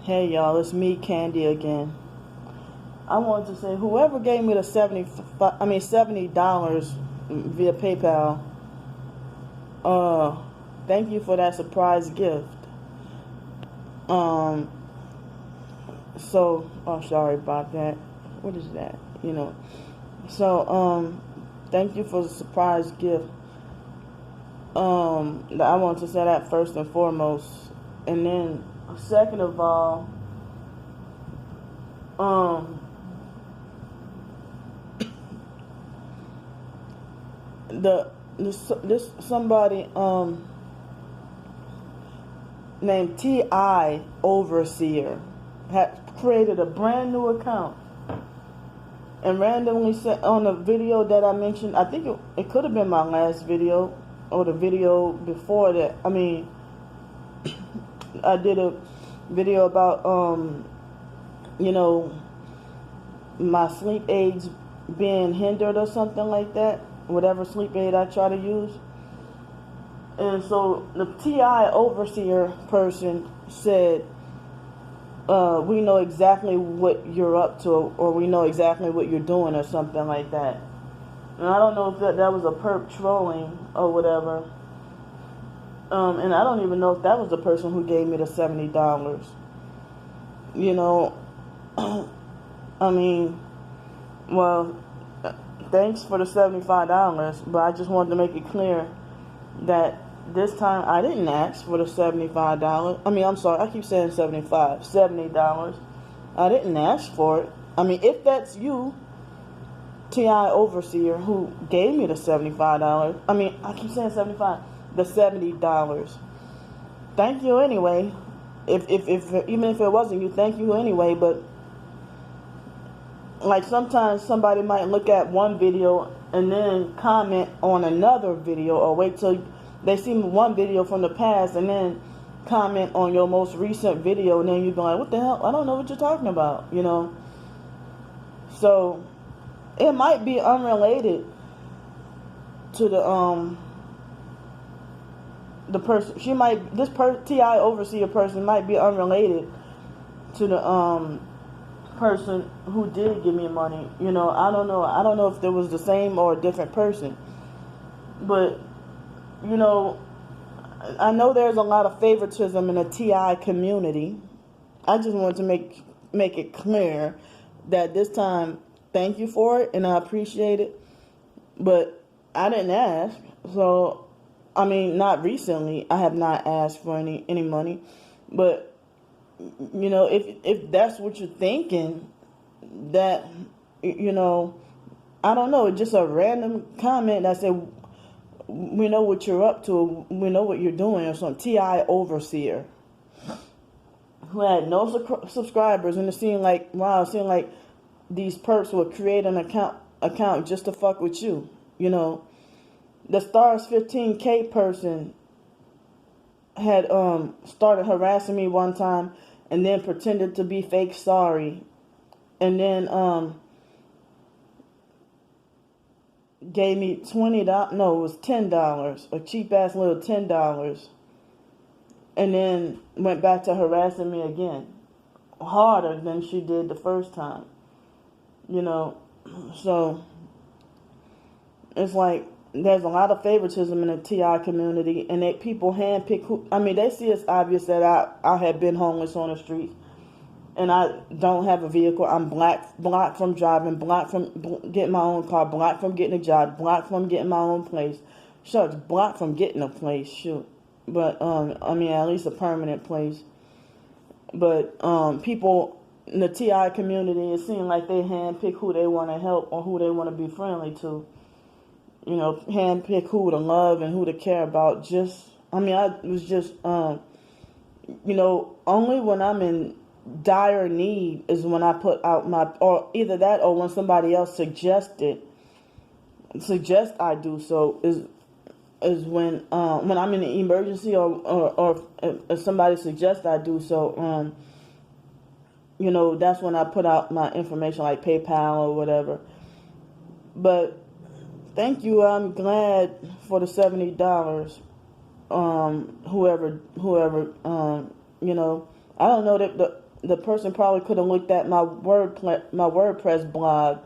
Hey y'all, it's me, Candy again. I wanted to say, whoever gave me the $70 via PayPal, uh, thank you for that surprise gift. Um, sorry about that. What is that? Thank you for the surprise gift. I want to say that first and foremost, and then second of all, um. this somebody named T.I. Overseer had created a brand new account and randomly sent on a video that I mentioned. I think it could have been my last video or the video before that. I mean, I did a video about my sleep aids being hindered or something like that, whatever sleep aid I try to use. And so the T.I. Overseer person said, we know exactly what you're up to, or we know exactly what you're doing, or something like that. And I don't know if that was a perp trolling or whatever. And I don't even know if that was the person who gave me the $70. I mean, well, thanks for the $75, but I just wanted to make it clear that this time I didn't ask for the $75. I mean, I'm sorry, I keep saying $70. I didn't ask for it. I mean, if that's you, T.I. Overseer, who gave me the $75, I mean, I keep saying 75, the $70. Thank you anyway. If even if it wasn't you, thank you anyway. But like sometimes somebody might look at one video and then comment on another video, or wait till they see one video from the past and then comment on your most recent video, and then you be like, what the hell? I don't know what you're talking about, So it might be unrelated to the person. T.I. Overseer person might be unrelated to the person who did give me money. I don't know. I don't know if there was the same or a different person. But, I know there's a lot of favoritism in the T.I. community. I just wanted to make it clear that this time, thank you for it, and I appreciate it. But I didn't ask. So, I mean, not recently. I have not asked for any money. But if that's what you're thinking, that, I don't know, just a random comment that said, we know what you're up to, we know what you're doing, or something. T.I. Overseer, who had no subscribers, and it seemed like, these perps would create an account just to fuck with you. The Stars 15K person had started harassing me one time, and then pretended to be fake sorry, and then gave me $20. No, it was $10, a cheap ass little $10, and then went back to harassing me again, harder than she did the first time. So it's like there's a lot of favoritism in the T.I. community, and people handpick who. I mean, they see it's obvious that I have been homeless on the streets, and I don't have a vehicle. I'm blocked from driving, blocked from getting my own car, blocked from getting a job, blocked from getting my own place. Shucks, blocked from getting a place, shoot. But I mean, at least a permanent place. But people in the T.I. community, it seems like they handpick who they want to help or who they want to be friendly to. Handpick who to love and who to care about. I was just, only when I'm in dire need is when I put out or either that or when somebody else suggest I do so, is when I'm in an emergency or if somebody suggests I do so, that's when I put out my information, like PayPal or whatever. But thank you. I'm glad for the $70. Whoever, I don't know that the person probably could have looked at my WordPress blog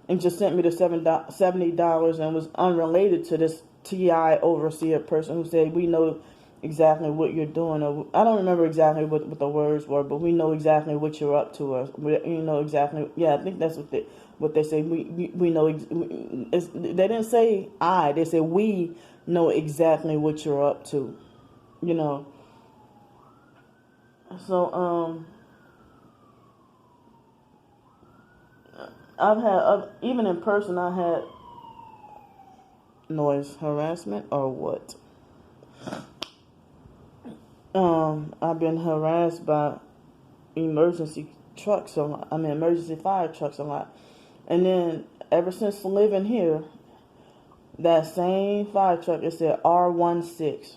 and just sent me the $70 and was unrelated to this TI overseer person who said, we know exactly what you're doing. Or, I don't remember exactly what the words were, but we know exactly what you're up to. Or you know exactly. Yeah, I think that's what they say. We know. They didn't say I. They said we know exactly what you're up to. You know. So I've had even in person I had noise harassment or what. I've been harassed by emergency trucks a lot. I mean, emergency fire trucks a lot. And then ever since living here, that same fire truck, it said R16.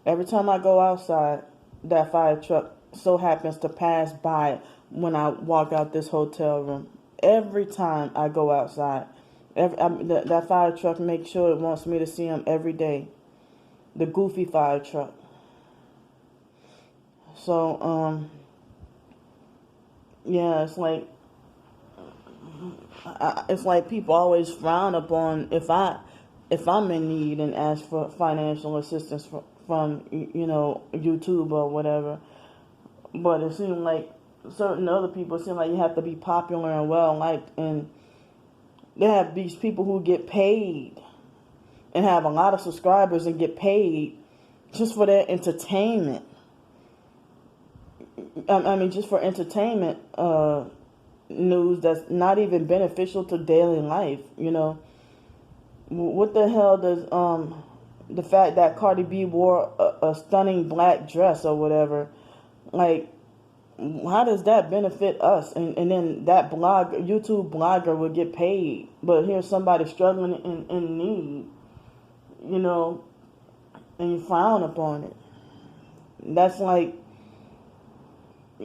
Every time I go outside, that fire truck so happens to pass by when I walk out this hotel room. Every time I go outside, that fire truck makes sure it wants me to see him every day. The goofy fire truck. So, yeah, it's like people always frown upon if I'm in need and ask for financial assistance from YouTube or whatever. But it seems like certain other people seem like you have to be popular and well liked, and they have these people who get paid and have a lot of subscribers and get paid just for their entertainment. I mean, just for entertainment news that's not even beneficial to daily life. You know, what the hell does the fact that Cardi B wore a stunning black dress or whatever, like, how does that benefit us? And then that YouTube blogger would get paid, but here's somebody struggling in need, you know, and you frown upon it. That's like,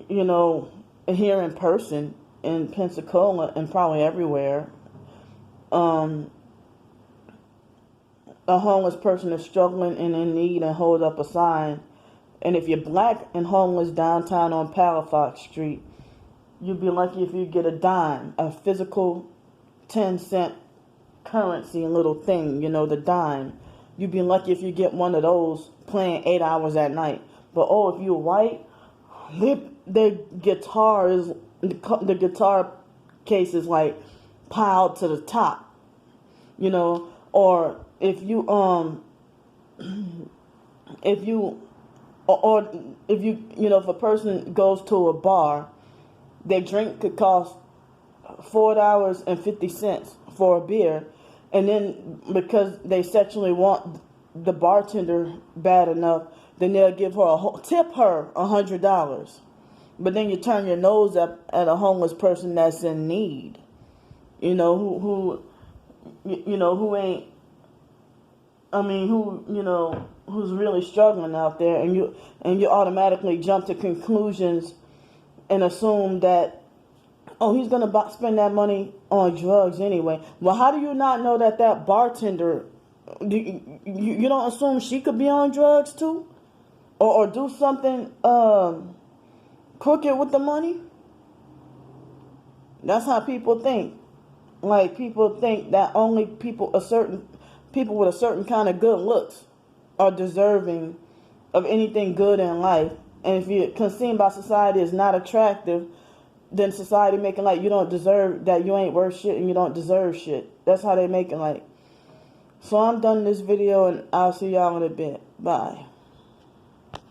you know, here in person in Pensacola and probably everywhere, a homeless person is struggling and in need and hold up a sign. And if you're black and homeless downtown on Palafox Street, you'd be lucky if you get a dime, a physical 10-cent currency little thing, you know, the dime. You'd be lucky if you get one of those playing 8 hours at night. But if you're white, their guitar is, the guitar case is like piled to the top, you know. Or if you if a person goes to a bar, their drink could cost $4.50 for a beer, and then because they sexually want the bartender bad enough, then they'll tip her $100. But then you turn your nose up at a homeless person that's in need, you know, who ain't, I mean, who's really struggling out there, and you automatically jump to conclusions and assume that, he's gonna spend that money on drugs anyway. Well, how do you not know that bartender? You don't assume she could be on drugs too, or do something crooked with the money? That's how people think. Like, people think that only people with a certain kind of good looks are deserving of anything good in life. And if you're seen by society as not attractive, then society making like you don't deserve, that you ain't worth shit and you don't deserve shit. That's how they making like. So I'm done this video, and I'll see y'all in a bit. Bye.